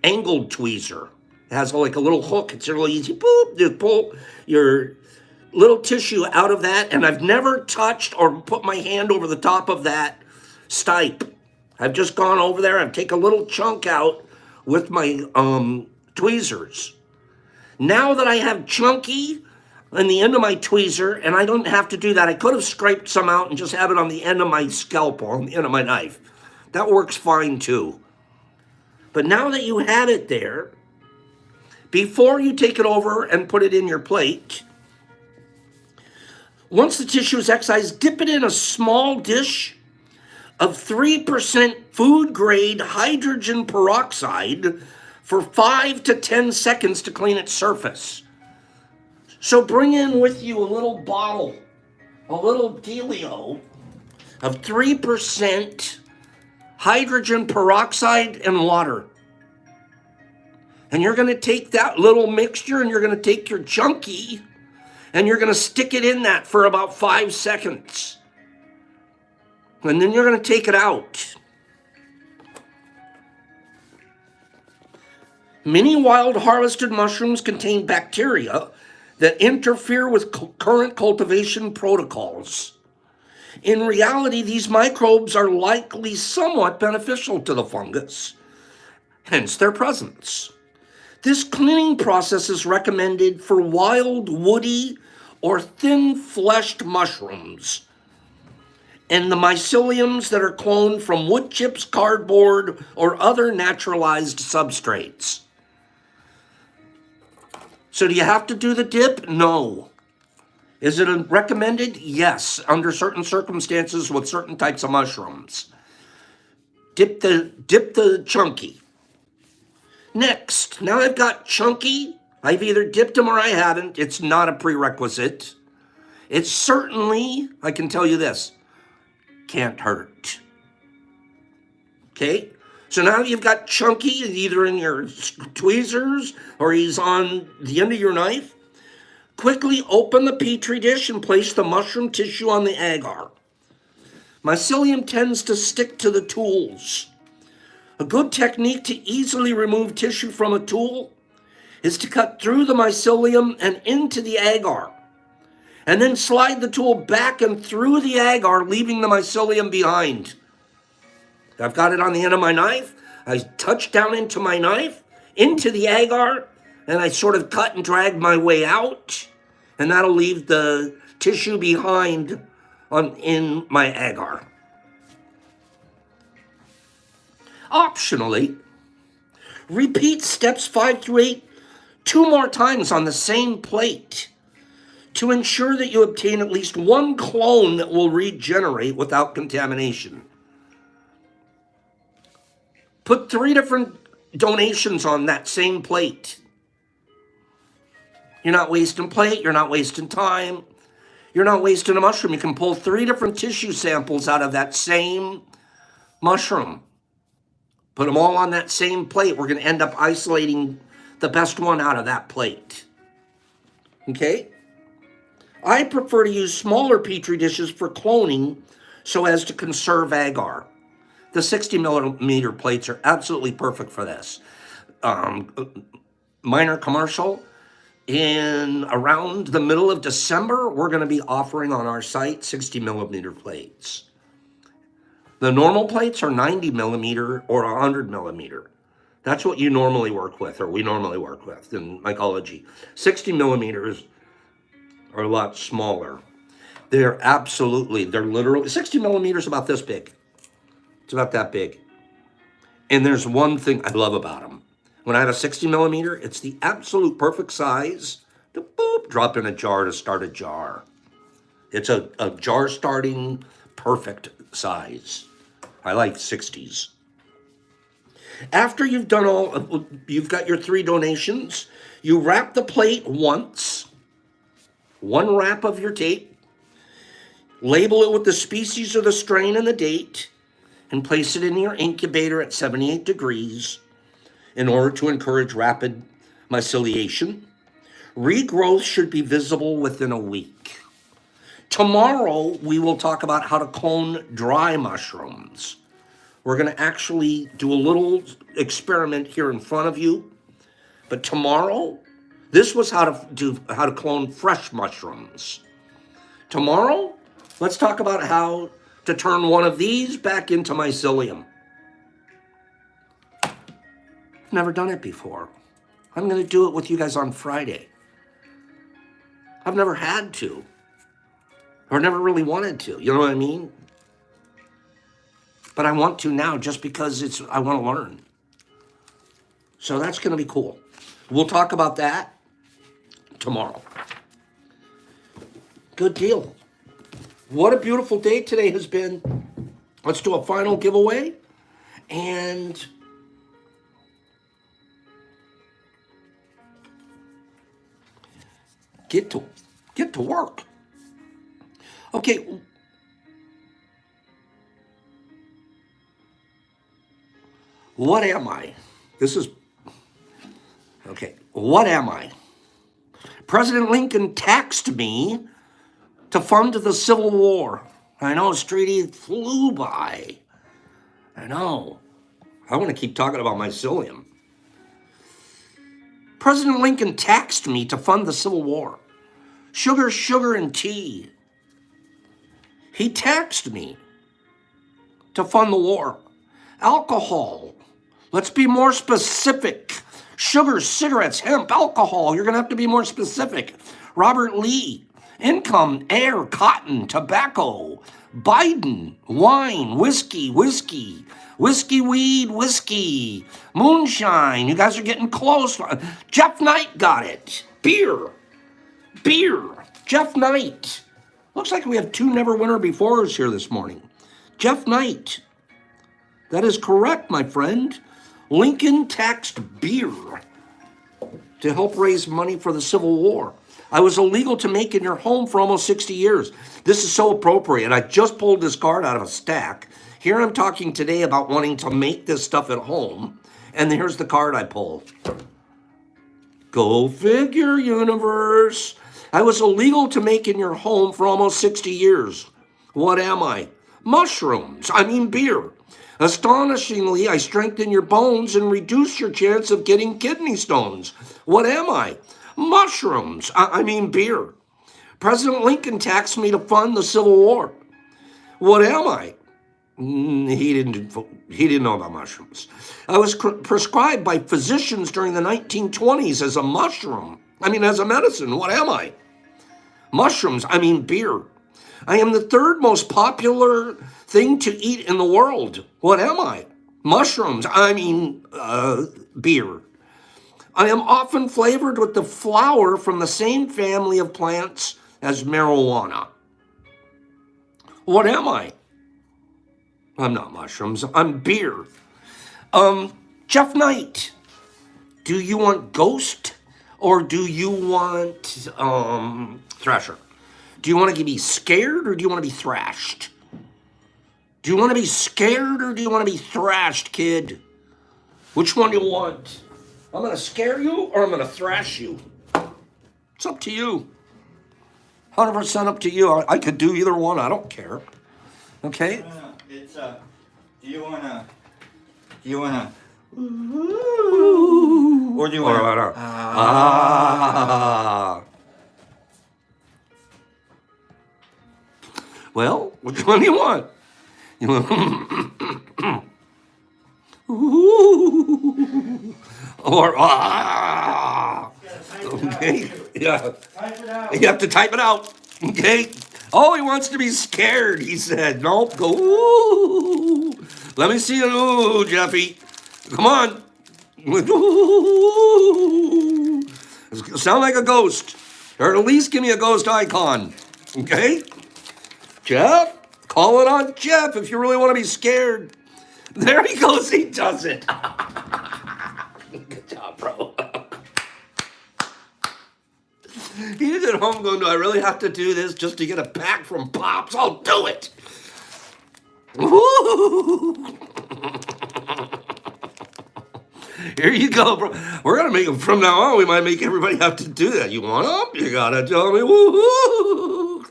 angled tweezer. It has like a little hook. It's really easy. Boop, just pull your little tissue out of that. And I've never touched or put my hand over the top of that stipe. I've just gone over there and take a little chunk out with my tweezers. Now that I have chunky on the end of my tweezer, and I don't have to do that, I could have scraped some out and just have it on the end of my scalpel, on the end of my knife. That works fine too. But now that you had it there, before you take it over and put it in your plate, once the tissue is excised, dip it in a small dish of 3% food grade hydrogen peroxide for 5 to 10 seconds to clean its surface. So bring in with you a little bottle, a little dealio of 3% hydrogen peroxide and water. And you're going to take that little mixture and you're going to take your chunky and you're going to stick it in that for about 5 seconds. And then you're going to take it out. Many wild harvested mushrooms contain bacteria that interfere with current cultivation protocols. In reality, these microbes are likely somewhat beneficial to the fungus, hence their presence. This cleaning process is recommended for wild, woody, or thin-fleshed mushrooms, and the myceliums that are cloned from wood chips, cardboard, or other naturalized substrates. So do you have to do the dip? No. Is it recommended? Yes, under certain circumstances with certain types of mushrooms. Dip the chunky. Next, now I've got chunky. I've either dipped them or I haven't. It's not a prerequisite. It's certainly, I can tell you this, can't hurt. Okay? So now you've got chunky either in your tweezers or he's on the end of your knife. Quickly open the petri dish and place the mushroom tissue on the agar. Mycelium tends to stick to the tools. A good technique to easily remove tissue from a tool is to cut through the mycelium and into the agar, and then slide the tool back and through the agar, leaving the mycelium behind. I've got it on the end of my knife. I touch down into my knife, into the agar, and I sort of cut and drag my way out, and that'll leave the tissue behind in my agar. Optionally, repeat steps 5 through 8 2 more times on the same plate to ensure that you obtain at least one clone that will regenerate without contamination. Put 3 different donations on that same plate. You're not wasting plate, you're not wasting time, you're not wasting a mushroom. You can pull 3 different tissue samples out of that same mushroom. Put them all on that same plate. We're going to end up isolating the best one out of that plate. Okay? I prefer to use smaller petri dishes for cloning so as to conserve agar. The 60 millimeter plates are absolutely perfect for this. Minor commercial. In around the middle of December, we're going to be offering on our site 60 millimeter plates. The normal plates are 90 millimeter or 100 millimeter. That's what you normally work with, or we normally work with in mycology. 60 millimeters are a lot smaller. They're literally, 60 millimeters about this big. It's about that big. And there's one thing I love about them. When I have a 60 millimeter, it's the absolute perfect size to drop in a jar to start a jar. It's a jar starting perfect size. I like 60s. After you've done you've got your 3 donations, you wrap the plate once, one wrap of your tape, label it with the species or the strain and the date, and place it in your incubator at 78 degrees in order to encourage rapid myceliation. Regrowth should be visible within a week. Tomorrow, we will talk about how to clone dry mushrooms. We're going to actually do a little experiment here in front of you. But tomorrow, this was how to clone fresh mushrooms. Tomorrow, let's talk about how to turn one of these back into mycelium. Never done it before. I'm going to do it with you guys on Friday. I've never had to, or never really wanted to. You know what I mean? But I want to now just because I want to learn. So that's going to be cool. We'll talk about that tomorrow. Good deal. What a beautiful day today has been. Let's do a final giveaway and get to work. Okay. What am I? This is What am I? President Lincoln taxed me to fund the Civil War. I know, Streety flew by. I know. I want to keep talking about my psyllium. President Lincoln taxed me to fund the Civil War. Sugar, sugar, and tea. He taxed me to fund the war. Alcohol. Let's be more specific. Sugar, cigarettes, hemp, alcohol. You're going to have to be more specific. Robert Lee. Income, air, cotton, tobacco. Biden, wine, whiskey, weed, whiskey, moonshine. You guys are getting close. Jeff Knight got it. Beer. Jeff Knight. Looks like we have two never winner befores here this morning. Jeff Knight. That is correct, my friend. Lincoln taxed beer to help raise money for the Civil War. I was illegal to make in your home for almost 60 years. This is so appropriate. I just pulled this card out of a stack. Here I'm talking today about wanting to make this stuff at home. And here's the card I pulled. Go figure, universe. I was illegal to make in your home for almost 60 years. What am I? Mushrooms. I mean beer. Astonishingly, I strengthen your bones and reduce your chance of getting kidney stones. What am I? Mushrooms. I mean beer. President Lincoln taxed me to fund the Civil War. What am I? He didn't know about mushrooms. I was prescribed by physicians during the 1920s as a as a medicine. What am I? Mushrooms. I mean beer. I am the third most popular thing to eat in the world. What am I? Mushrooms. Beer. I am often flavored with the flower from the same family of plants as marijuana. What am I? I'm not mushrooms. I'm beer. Jeff Knight, do you want Ghost or do you want Thrasher? Do you want to be scared or do you want to be thrashed? Do you want to be scared or do you want to be thrashed, kid? Which one do you want? I'm going to scare you or I'm going to thrash you. It's up to you. 100% up to you. I could do either one. I don't care. Okay? No. It's, do you wanna, or do you wanna, Well, which one do you want? You want or okay, yeah. type it out. You have to type it out. Okay. Oh, he wants to be scared. He said, "Nope, go." Ooh. Let me see it. Ooh, Jeffy, come on. Ooh. Sound like a ghost, or at least give me a ghost icon. Okay, Jeff, call it on Jeff if you really want to be scared. There he goes. He does it. Good job, bro. He's at home going, do I really have to do this just to get a pack from Pops? I'll do it. Woo! Here you go, bro. We're going to make them from now on. We might make everybody have to do that. You want them? You got to tell me. Woo!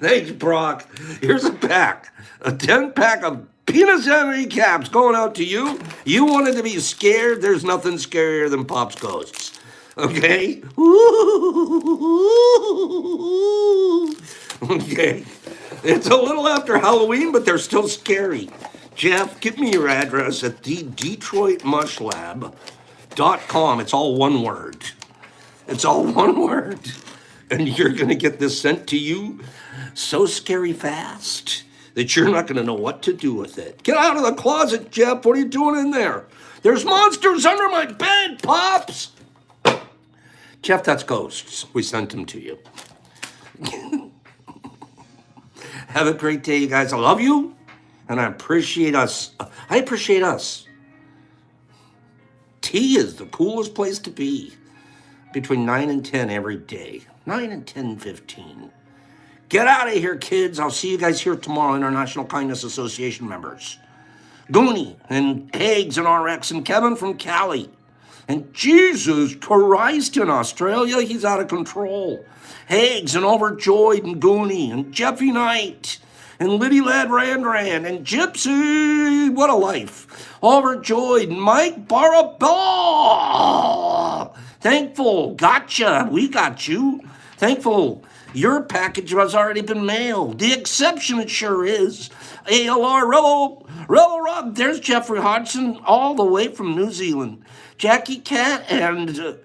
Thanks, Brock. Here's a pack. A 10-pack of peanut sanity caps going out to you. You wanted to be scared. There's nothing scarier than Pop's ghosts. Okay? Okay. It's a little after Halloween, but they're still scary. Jeff, give me your address at the DetroitMushLab.com. It's all one word. It's all one word. And you're going to get this sent to you so scary fast that you're not going to know what to do with it. Get out of the closet, Jeff. What are you doing in there? There's monsters under my bed, Pops. Jeff, that's ghosts. We sent them to you. Have a great day, you guys. I love you, and I appreciate us. I appreciate us. Tea is the coolest place to be. Between 9 and 10 every day. 9 and 10:15. Get out of here, kids. I'll see you guys here tomorrow, International Kindness Association members. Goonie and Hags and RX and Kevin from Cali. And Jesus Christ, in Australia, he's out of control. Hags and Overjoyed and Goonie and Jeffy Knight and Liddy Lad Randran and Gypsy. What a life. Overjoyed and Mike Barabah. Thankful. Gotcha. We got you. Thankful. Your package has already been mailed. The exception it sure is. ALR Rebel Rob. There's Jeffrey Hodgson all the way from New Zealand. Jackie Cat and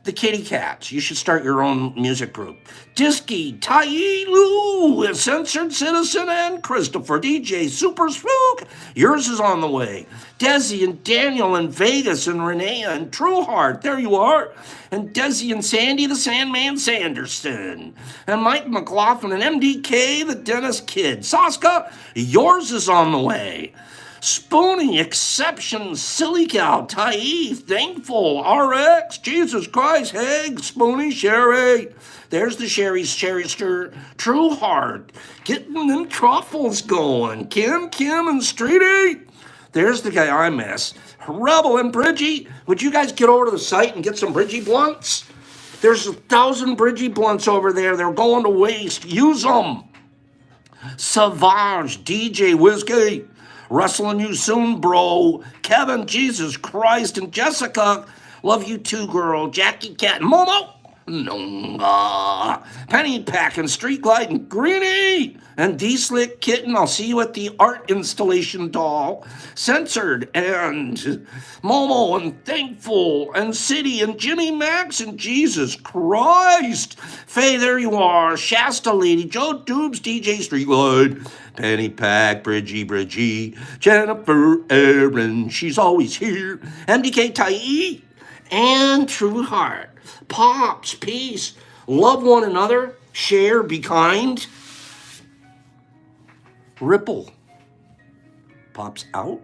the Kitty Cats. You should start your own music group. Disky, Tai Lu, Censored Citizen, and Christopher DJ Super Spook. Yours is on the way. Desi and Daniel and Vegas and Renee and Trueheart. There you are. And Desi and Sandy the Sandman Sanderson. And Mike McLaughlin and MDK the Dennis Kid. Saska, yours is on the way. Spoonie, Exception, Silly Cow, Tai, Thankful, RX, Jesus Christ, Heg, Spoonie, Sherry. There's the Sherry's Sherryster, True Heart, getting them truffles going. Kim, and Streety. There's the guy I miss. Rebel and Bridgie. Would you guys get over to the site and get some Bridgie blunts? There's 1,000 Bridgie blunts over there. They're going to waste. Use them. Savage, DJ Whiskey. Wrestling you soon, bro. Kevin, Jesus Christ, and Jessica. Love you too, girl. Jackie Cat and Momo. Nonga. Penny Pack and Street Glide and Greenie. And D-Slick Kitten. I'll see you at the art installation doll. Censored and Momo and Thankful and City and Jimmy Max and Jesus Christ. Faye, there you are. Shasta Lady. Joe Dubes, DJ Street Glide. Penny Pack, Bridgie, Jennifer, Aaron, she's always here. MDK Tai, and True Heart. Pops, peace, love one another, share, be kind. Ripple. Pops out.